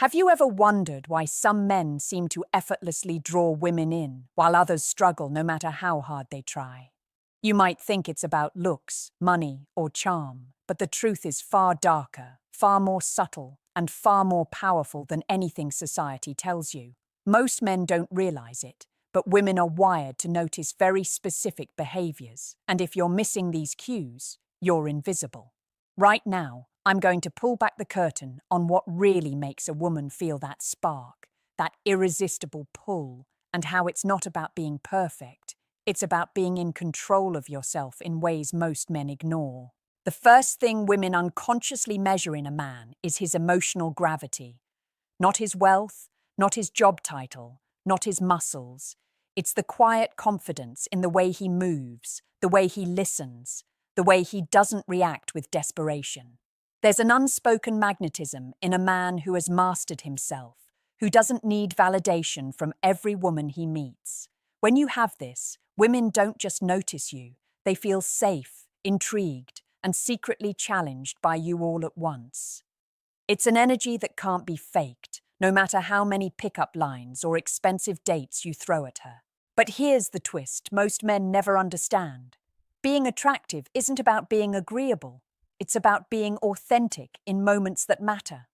Have you ever wondered why some men seem to effortlessly draw women in, while others struggle no matter how hard they try? You might think it's about looks, money, or charm, but the truth is far darker, far more subtle, and far more powerful than anything society tells you. Most men don't realize it, but women are wired to notice very specific behaviors, and if you're missing these cues, you're invisible. Right now, I'm going to pull back the curtain on what really makes a woman feel that spark, that irresistible pull, and how it's not about being perfect. It's about being in control of yourself in ways most men ignore. The first thing women unconsciously measure in a man is his emotional gravity. Not his wealth, not his job title, not his muscles. It's the quiet confidence in the way he moves, the way he listens, the way he doesn't react with desperation. There's an unspoken magnetism in a man who has mastered himself, who doesn't need validation from every woman he meets. When you have this, women don't just notice you, they feel safe, intrigued, and secretly challenged by you all at once. It's an energy that can't be faked, no matter how many pickup lines or expensive dates you throw at her. But here's the twist most men never understand. Being attractive isn't about being agreeable. It's about being authentic in moments that matter.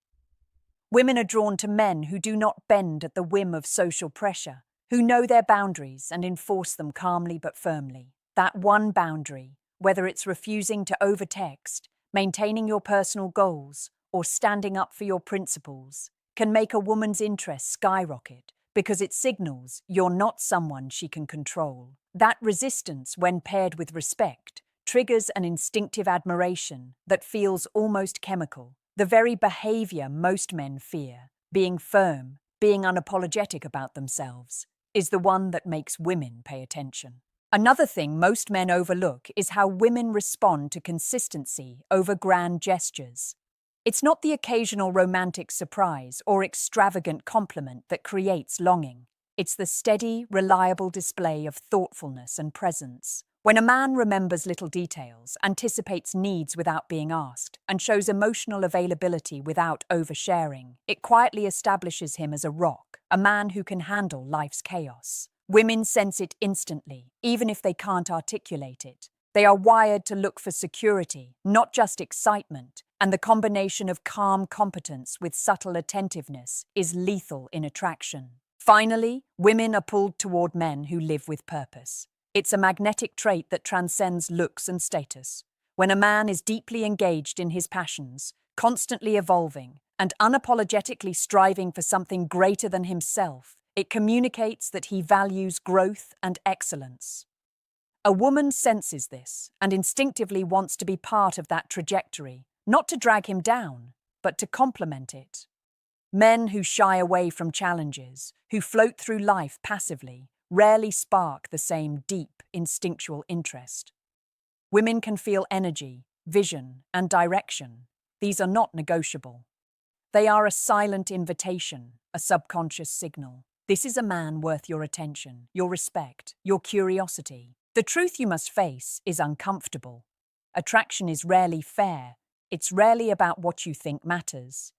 Women are drawn to men who do not bend at the whim of social pressure, who know their boundaries and enforce them calmly but firmly. That one boundary, whether it's refusing to overtext, maintaining your personal goals, or standing up for your principles, can make a woman's interest skyrocket because it signals you're not someone she can control. That resistance, when paired with respect, triggers an instinctive admiration that feels almost chemical. The very behavior most men fear, being firm, being unapologetic about themselves, is the one that makes women pay attention. Another thing most men overlook is how women respond to consistency over grand gestures. It's not the occasional romantic surprise or extravagant compliment that creates longing. It's the steady, reliable display of thoughtfulness and presence. When a man remembers little details, anticipates needs without being asked, and shows emotional availability without oversharing, it quietly establishes him as a rock, a man who can handle life's chaos. Women sense it instantly, even if they can't articulate it. They are wired to look for security, not just excitement, and the combination of calm competence with subtle attentiveness is lethal in attraction. Finally, women are pulled toward men who live with purpose. It's a magnetic trait that transcends looks and status. When a man is deeply engaged in his passions, constantly evolving, and unapologetically striving for something greater than himself, it communicates that he values growth and excellence. A woman senses this and instinctively wants to be part of that trajectory, not to drag him down, but to complement it. Men who shy away from challenges, who float through life passively, rarely spark the same deep, instinctual interest. Women can feel energy, vision, and direction. These are not negotiable. They are a silent invitation, a subconscious signal. This is a man worth your attention, your respect, your curiosity. The truth you must face is uncomfortable. Attraction is rarely fair. It's rarely about what you think matters.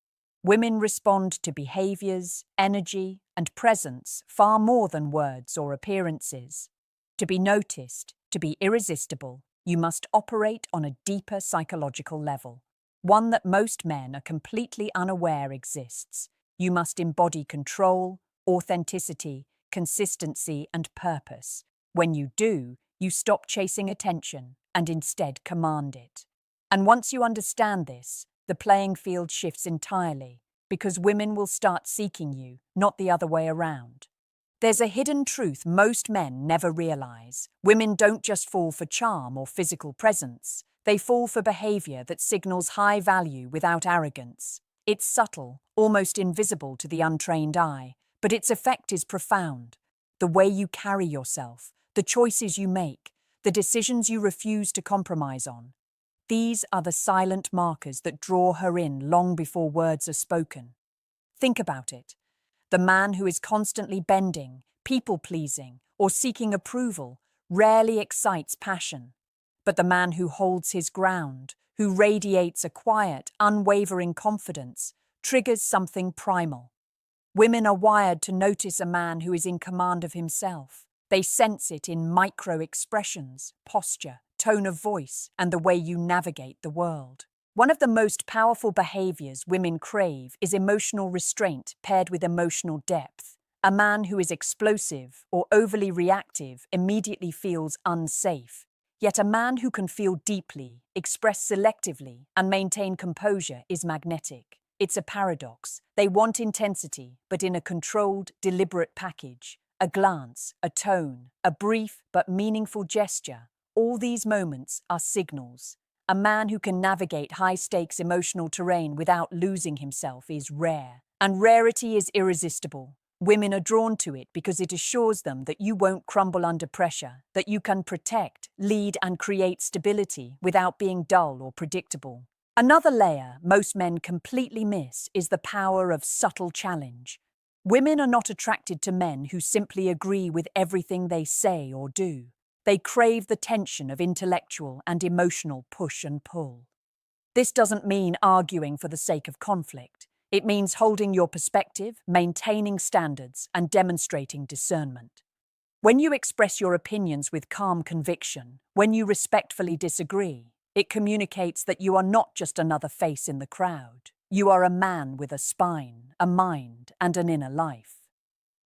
Women respond to behaviors, energy, and presence far more than words or appearances. To be noticed, to be irresistible, you must operate on a deeper psychological level, one that most men are completely unaware exists. You must embody control, authenticity, consistency, and purpose. When you do, you stop chasing attention and instead command it. And once you understand this, the playing field shifts entirely, because women will start seeking you, not the other way around. There's a hidden truth most men never realize. Women don't just fall for charm or physical presence. They fall for behavior that signals high value without arrogance. It's subtle, almost invisible to the untrained eye, but its effect is profound. The way you carry yourself, the choices you make, the decisions you refuse to compromise on. These are the silent markers that draw her in long before words are spoken. Think about it. The man who is constantly bending, people-pleasing, or seeking approval rarely excites passion. But the man who holds his ground, who radiates a quiet, unwavering confidence, triggers something primal. Women are wired to notice a man who is in command of himself. They sense it in micro-expressions, posture, tone of voice, and the way you navigate the world. One of the most powerful behaviors women crave is emotional restraint paired with emotional depth. A man who is explosive or overly reactive immediately feels unsafe. Yet a man who can feel deeply, express selectively, and maintain composure is magnetic. It's a paradox. They want intensity, but in a controlled, deliberate package. A glance, a tone, a brief but meaningful gesture. All these moments are signals. A man who can navigate high-stakes emotional terrain without losing himself is rare. And rarity is irresistible. Women are drawn to it because it assures them that you won't crumble under pressure, that you can protect, lead, and create stability without being dull or predictable. Another layer most men completely miss is the power of subtle challenge. Women are not attracted to men who simply agree with everything they say or do. They crave the tension of intellectual and emotional push and pull. This doesn't mean arguing for the sake of conflict. It means holding your perspective, maintaining standards, and demonstrating discernment. When you express your opinions with calm conviction, when you respectfully disagree, it communicates that you are not just another face in the crowd. You are a man with a spine, a mind, and an inner life.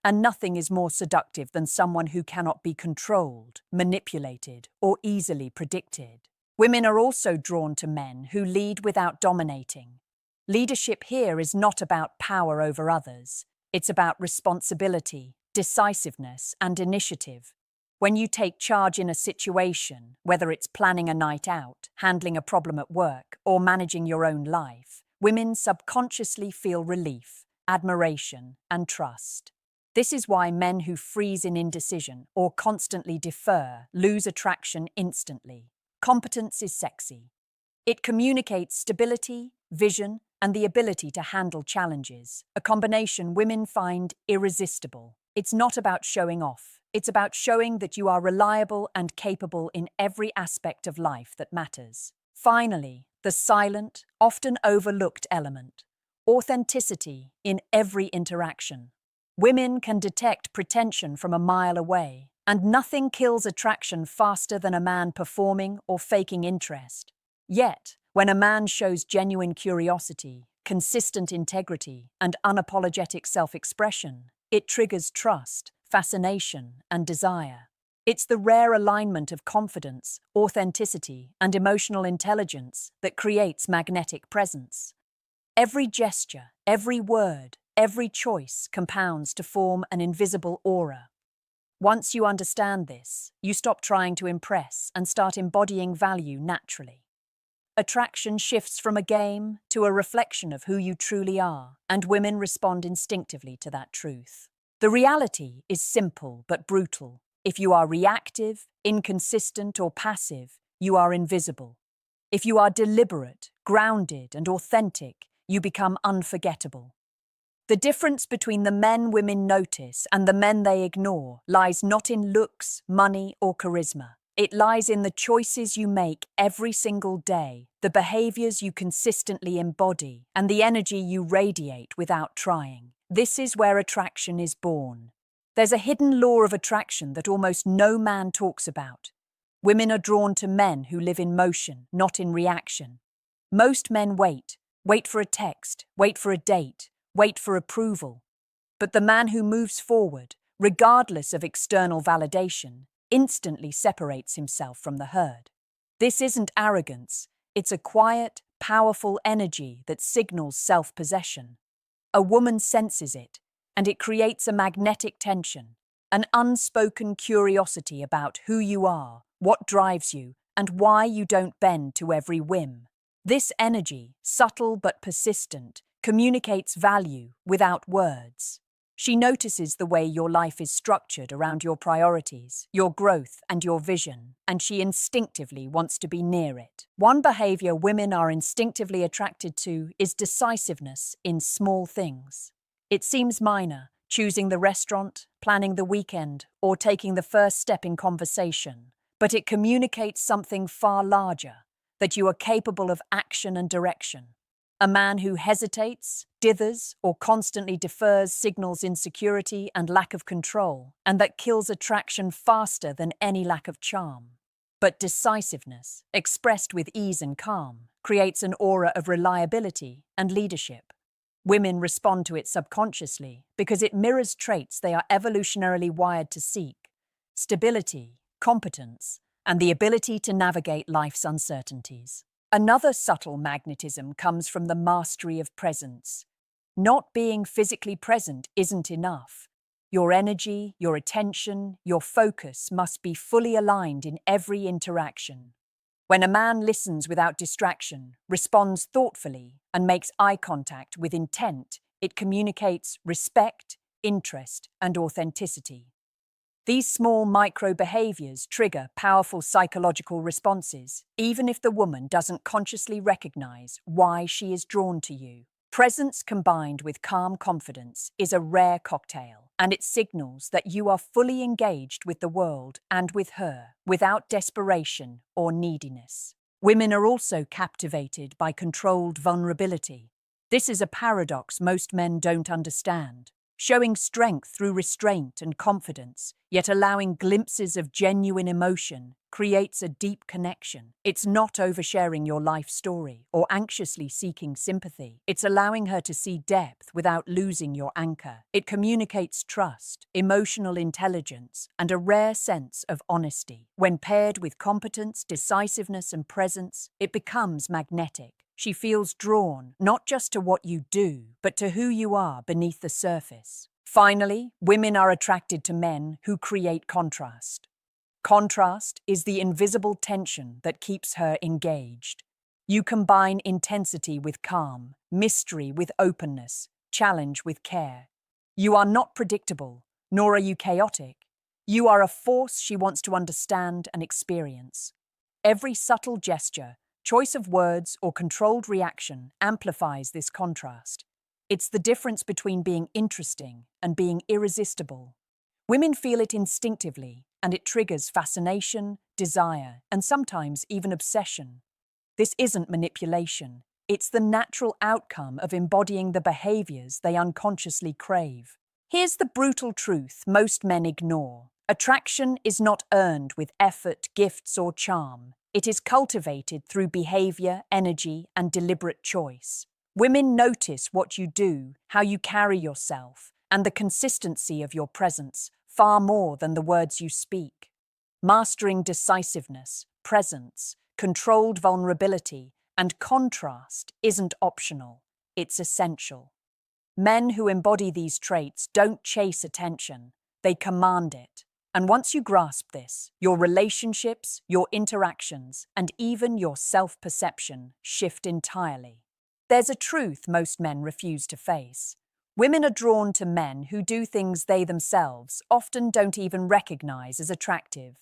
And nothing is more seductive than someone who cannot be controlled, manipulated, or easily predicted. Women are also drawn to men who lead without dominating. Leadership here is not about power over others. It's about responsibility, decisiveness, and initiative. When you take charge in a situation, whether it's planning a night out, handling a problem at work, or managing your own life, women subconsciously feel relief, admiration, and trust. This is why men who freeze in indecision or constantly defer lose attraction instantly. Competence is sexy. It communicates stability, vision, and the ability to handle challenges, a combination women find irresistible. It's not about showing off. It's about showing that you are reliable and capable in every aspect of life that matters. Finally, the silent, often overlooked element, authenticity in every interaction. Women can detect pretension from a mile away, and nothing kills attraction faster than a man performing or faking interest. Yet, when a man shows genuine curiosity, consistent integrity, and unapologetic self-expression, it triggers trust, fascination, and desire. It's the rare alignment of confidence, authenticity, and emotional intelligence that creates magnetic presence. Every gesture, every word, every choice compounds to form an invisible aura. Once you understand this, you stop trying to impress and start embodying value naturally. Attraction shifts from a game to a reflection of who you truly are, and women respond instinctively to that truth. The reality is simple but brutal. If you are reactive, inconsistent, or passive, you are invisible. If you are deliberate, grounded, and authentic, you become unforgettable. The difference between the men women notice and the men they ignore lies not in looks, money, or charisma. It lies in the choices you make every single day, the behaviors you consistently embody, and the energy you radiate without trying. This is where attraction is born. There's a hidden law of attraction that almost no man talks about. Women are drawn to men who live in motion, not in reaction. Most men wait for a text, wait for a date, wait for approval. But the man who moves forward, regardless of external validation, instantly separates himself from the herd. This isn't arrogance, it's a quiet, powerful energy that signals self-possession. A woman senses it, and it creates a magnetic tension, an unspoken curiosity about who you are, what drives you, and why you don't bend to every whim. This energy, subtle but persistent, communicates value without words. She notices the way your life is structured around your priorities, your growth, and your vision, and she instinctively wants to be near it. One behavior women are instinctively attracted to is decisiveness in small things. It seems minor, choosing the restaurant, planning the weekend, or taking the first step in conversation, but it communicates something far larger, that you are capable of action and direction. A man who hesitates, dithers, or constantly defers signals insecurity and lack of control, and that kills attraction faster than any lack of charm. But decisiveness, expressed with ease and calm, creates an aura of reliability and leadership. Women respond to it subconsciously because it mirrors traits they are evolutionarily wired to seek: stability, competence, and the ability to navigate life's uncertainties. Another subtle magnetism comes from the mastery of presence. Not being physically present isn't enough. Your energy, your attention, your focus must be fully aligned in every interaction. When a man listens without distraction, responds thoughtfully, and makes eye contact with intent, it communicates respect, interest, and authenticity. These small micro-behaviors trigger powerful psychological responses, even if the woman doesn't consciously recognize why she is drawn to you. Presence combined with calm confidence is a rare cocktail, and it signals that you are fully engaged with the world and with her, without desperation or neediness. Women are also captivated by controlled vulnerability. This is a paradox most men don't understand. Showing strength through restraint and confidence, yet allowing glimpses of genuine emotion, creates a deep connection. It's not oversharing your life story or anxiously seeking sympathy. It's allowing her to see depth without losing your anchor. It communicates trust, emotional intelligence, and a rare sense of honesty. When paired with competence, decisiveness, and presence, it becomes magnetic. She feels drawn not just to what you do, but to who you are beneath the surface. Finally, women are attracted to men who create contrast. Contrast is the invisible tension that keeps her engaged. You combine intensity with calm, mystery with openness, challenge with care. You are not predictable, nor are you chaotic. You are a force she wants to understand and experience. Every subtle gesture, choice of words, or controlled reaction amplifies this contrast. It's the difference between being interesting and being irresistible. Women feel it instinctively, and it triggers fascination, desire, and sometimes even obsession. This isn't manipulation. It's the natural outcome of embodying the behaviors they unconsciously crave. Here's the brutal truth most men ignore. Attraction is not earned with effort, gifts, or charm. It is cultivated through behavior, energy, and deliberate choice. Women notice what you do, how you carry yourself, and the consistency of your presence far more than the words you speak. Mastering decisiveness, presence, controlled vulnerability, and contrast isn't optional. It's essential. Men who embody these traits don't chase attention, they command it. And once you grasp this, your relationships, your interactions, and even your self-perception shift entirely. There's a truth most men refuse to face. Women are drawn to men who do things they themselves often don't even recognize as attractive.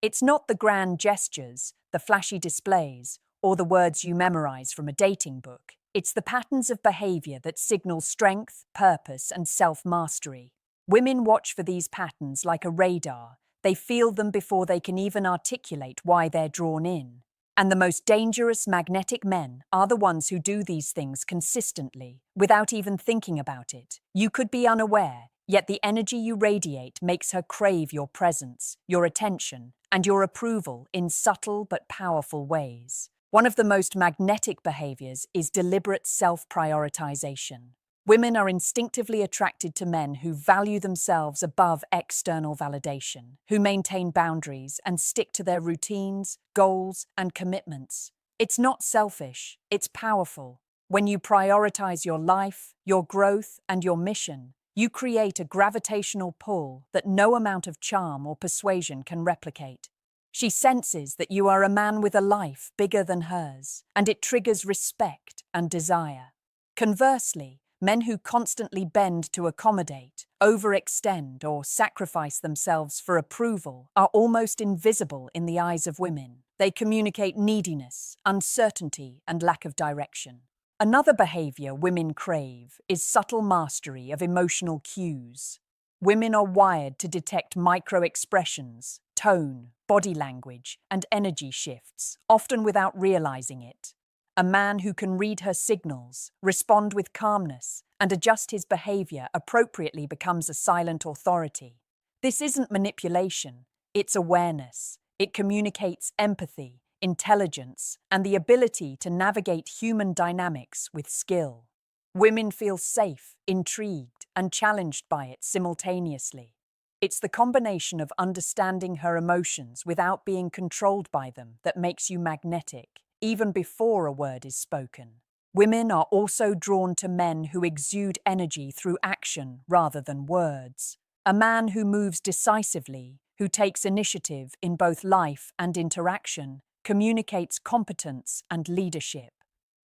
It's not the grand gestures, the flashy displays, or the words you memorize from a dating book. It's the patterns of behavior that signal strength, purpose, and self-mastery. Women watch for these patterns like a radar. They feel them before they can even articulate why they're drawn in. And the most dangerous magnetic men are the ones who do these things consistently, without even thinking about it. You could be unaware, yet the energy you radiate makes her crave your presence, your attention, and your approval in subtle but powerful ways. One of the most magnetic behaviors is deliberate self-prioritization. Women are instinctively attracted to men who value themselves above external validation, who maintain boundaries and stick to their routines, goals, and commitments. It's not selfish, it's powerful. When you prioritize your life, your growth, and your mission, you create a gravitational pull that no amount of charm or persuasion can replicate. She senses that you are a man with a life bigger than hers, and it triggers respect and desire. Conversely, men who constantly bend to accommodate, overextend, or sacrifice themselves for approval are almost invisible in the eyes of women. They communicate neediness, uncertainty, and lack of direction. Another behavior women crave is subtle mastery of emotional cues. Women are wired to detect micro-expressions, tone, body language, and energy shifts, often without realizing it. A man who can read her signals, respond with calmness, and adjust his behavior appropriately becomes a silent authority. This isn't manipulation, it's awareness. It communicates empathy, intelligence, and the ability to navigate human dynamics with skill. Women feel safe, intrigued, and challenged by it simultaneously. It's the combination of understanding her emotions without being controlled by them that makes you magnetic, even before a word is spoken. Women are also drawn to men who exude energy through action rather than words. A man who moves decisively, who takes initiative in both life and interaction, communicates competence and leadership.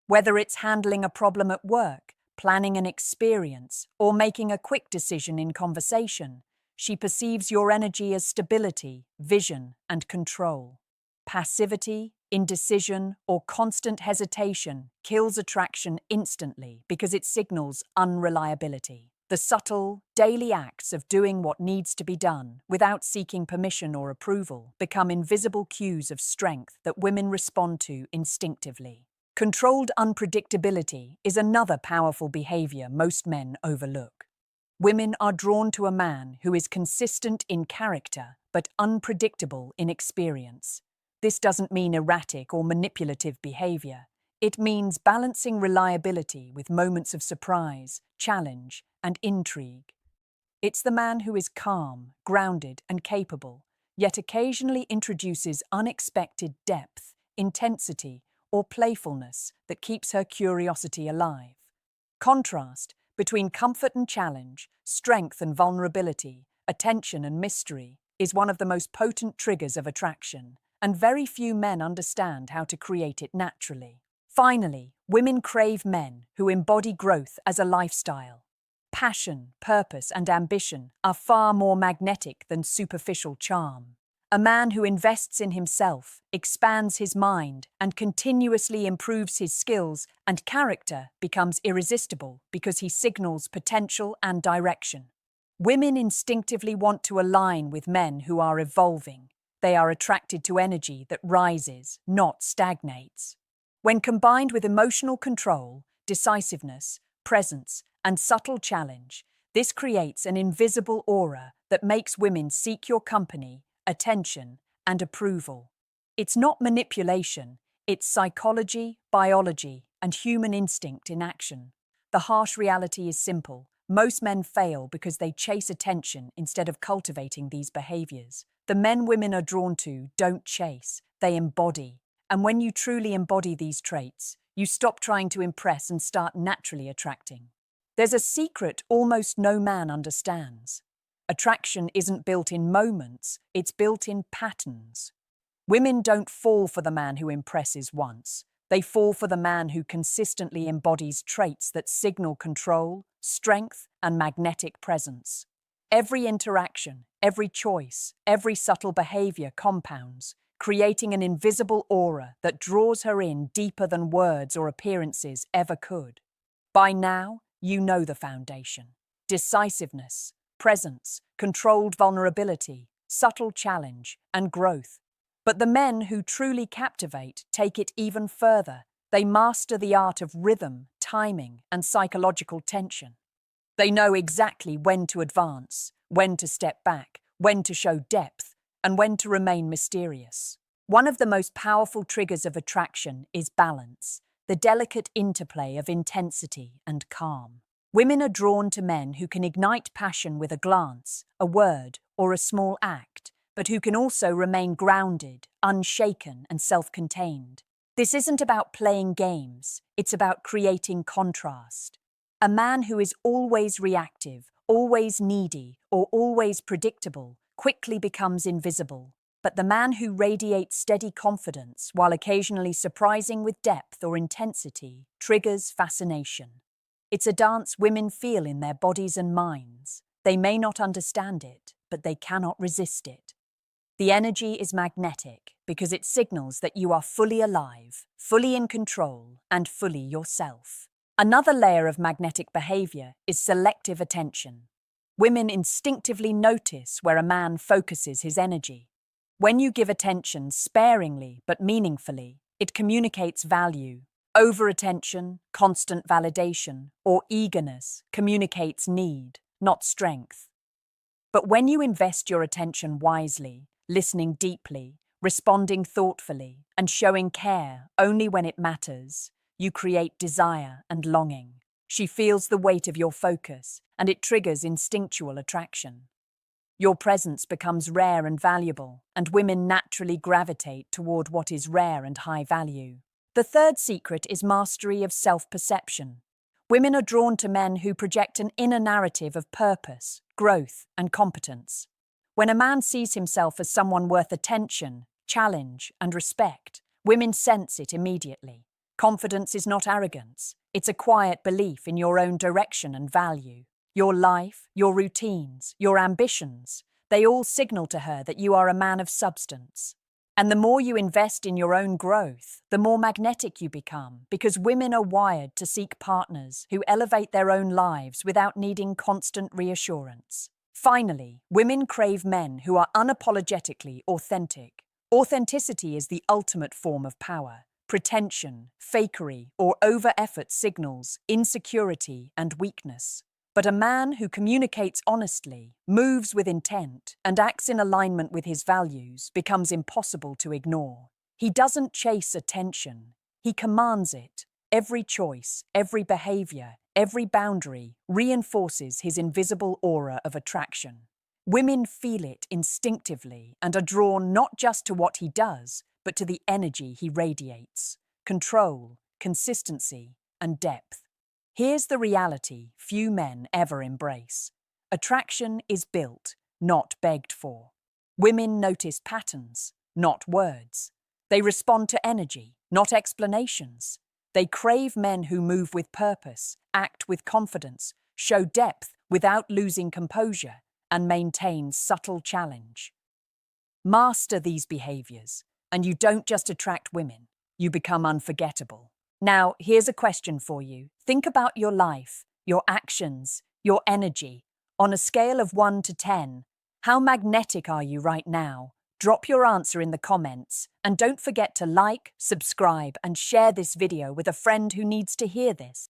Whether it's handling a problem at work, planning an experience, or making a quick decision in conversation, she perceives your energy as stability, vision, and control. Passivity, indecision, or constant hesitation kills attraction instantly because it signals unreliability. The subtle, daily acts of doing what needs to be done without seeking permission or approval become invisible cues of strength that women respond to instinctively. Controlled unpredictability is another powerful behavior most men overlook. Women are drawn to a man who is consistent in character but unpredictable in experience. This doesn't mean erratic or manipulative behavior. It means balancing reliability with moments of surprise, challenge, and intrigue. It's the man who is calm, grounded, and capable, yet occasionally introduces unexpected depth, intensity, or playfulness that keeps her curiosity alive. Contrast between comfort and challenge, strength and vulnerability, attention and mystery is one of the most potent triggers of attraction, and very few men understand how to create it naturally. Finally, women crave men who embody growth as a lifestyle. Passion, purpose, and ambition are far more magnetic than superficial charm. A man who invests in himself, expands his mind, and continuously improves his skills and character becomes irresistible because he signals potential and direction. Women instinctively want to align with men who are evolving. They are attracted to energy that rises, not stagnates. When combined with emotional control, decisiveness, presence, and subtle challenge, this creates an invisible aura that makes women seek your company, attention, and approval. It's not manipulation, it's psychology, biology, and human instinct in action. The harsh reality is simple. Most men fail because they chase attention instead of cultivating these behaviors. The men women are drawn to don't chase, they embody. And when you truly embody these traits, you stop trying to impress and start naturally attracting. There's a secret almost no man understands. Attraction isn't built in moments, it's built in patterns. Women don't fall for the man who impresses once. They fall for the man who consistently embodies traits that signal control, strength, and magnetic presence. Every interaction, every choice, every subtle behavior compounds, creating an invisible aura that draws her in deeper than words or appearances ever could. By now, you know the foundation: decisiveness, presence, controlled vulnerability, subtle challenge, and growth. But the men who truly captivate take it even further. They master the art of rhythm, timing, and psychological tension. They know exactly when to advance, when to step back, when to show depth, and when to remain mysterious. One of the most powerful triggers of attraction is balance, the delicate interplay of intensity and calm. Women are drawn to men who can ignite passion with a glance, a word, or a small act, but who can also remain grounded, unshaken, and self-contained. This isn't about playing games, it's about creating contrast. A man who is always reactive, always needy, or always predictable quickly becomes invisible. But the man who radiates steady confidence while occasionally surprising with depth or intensity triggers fascination. It's a dance women feel in their bodies and minds. They may not understand it, but they cannot resist it. The energy is magnetic because it signals that you are fully alive, fully in control, and fully yourself. Another layer of magnetic behavior is selective attention. Women instinctively notice where a man focuses his energy. When you give attention sparingly but meaningfully, it communicates value. Over-attention, constant validation, or eagerness communicates need, not strength. But when you invest your attention wisely, listening deeply, responding thoughtfully, and showing care only when it matters, you create desire and longing. She feels the weight of your focus, and it triggers instinctual attraction. Your presence becomes rare and valuable, and women naturally gravitate toward what is rare and high value. The third secret is mastery of self-perception. Women are drawn to men who project an inner narrative of purpose, growth, and competence. When a man sees himself as someone worth attention, challenge, and respect, women sense it immediately. Confidence is not arrogance. It's a quiet belief in your own direction and value. Your life, your routines, your ambitions, they all signal to her that you are a man of substance. And the more you invest in your own growth, the more magnetic you become, because women are wired to seek partners who elevate their own lives without needing constant reassurance. Finally, women crave men who are unapologetically authentic. Authenticity is the ultimate form of power. Pretension, fakery, or over-effort signals insecurity and weakness. But a man who communicates honestly, moves with intent, and acts in alignment with his values becomes impossible to ignore. He doesn't chase attention, he commands it. Every choice, every behavior, every boundary reinforces his invisible aura of attraction. Women feel it instinctively and are drawn not just to what he does, but to the energy he radiates. Control, consistency, and depth. Here's the reality few men ever embrace. Attraction is built, not begged for. Women notice patterns, not words. They respond to energy, not explanations. They crave men who move with purpose, act with confidence, show depth without losing composure, and maintain subtle challenge. Master these behaviors, and you don't just attract women, you become unforgettable. Now, here's a question for you. Think about your life, your actions, your energy. On a scale of 1 to 10, how magnetic are you right now? Drop your answer in the comments, and don't forget to like, subscribe, and share this video with a friend who needs to hear this.